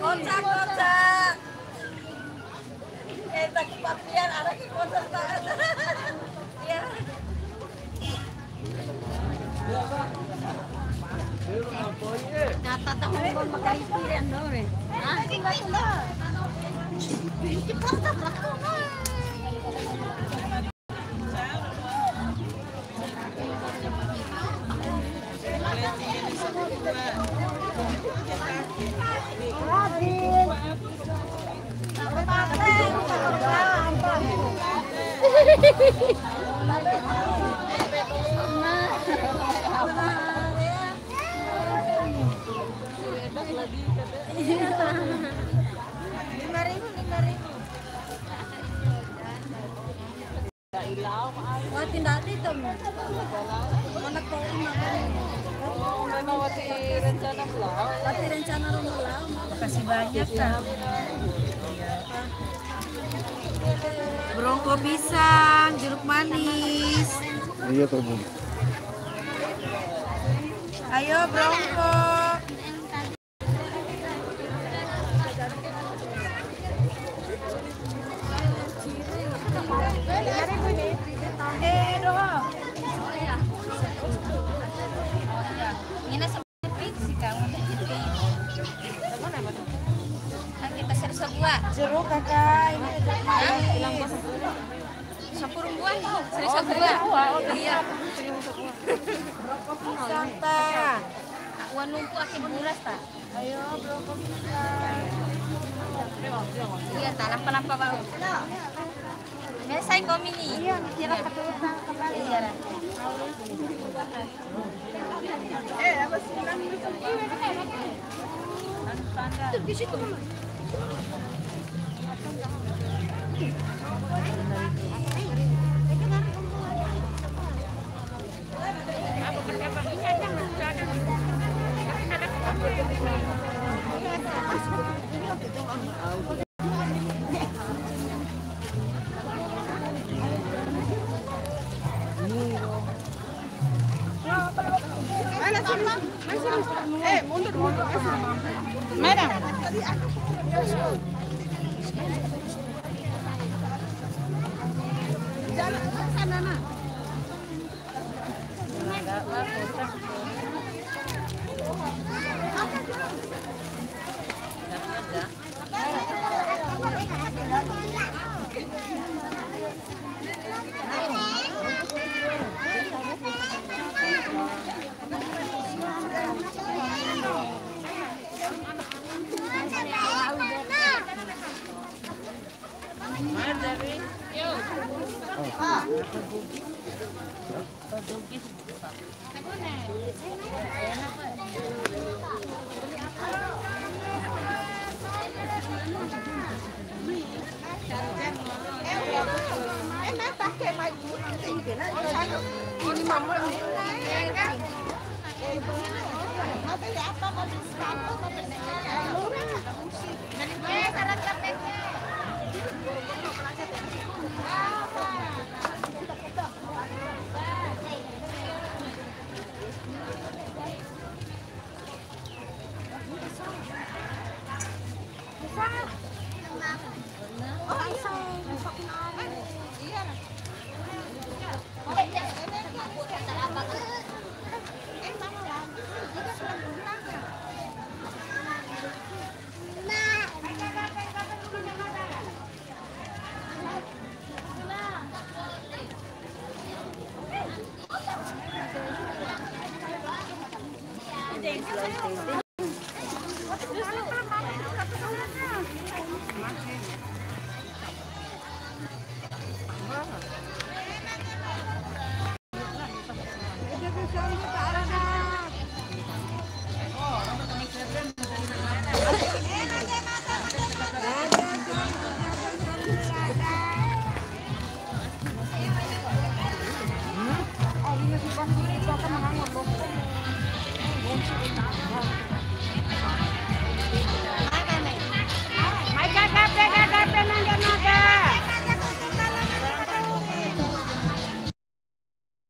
Kocak-kocak. Kita kepapian anak kocak banget. Ya. Kata tahu mau makan pikiran dong. Ah, enggak. Cepat lah. Wah, tindak itu. Mana kau makan? Oh, memang wati rencana pulau. Wati rencana pulau. Kasih banyak kan. Brongko pisang, jeruk manis. Iya tuh Bu. Ayo brongko. Ini seperti sih kamu. Kita share sebuah jeruk kakak. Ini hilang bos. Sepurung buah, seri sebuah. Iya. Santa. Wan lumpuh akin buras ta. Ayo brokok pisang. Iya, tak lampa-lampa bau. Mesai kau ini. Iya, kira ketulungan kembali. Iya. Apa sih? Tuh di situ. Mundur. Madam. Jalan ke sana nak. May slices din.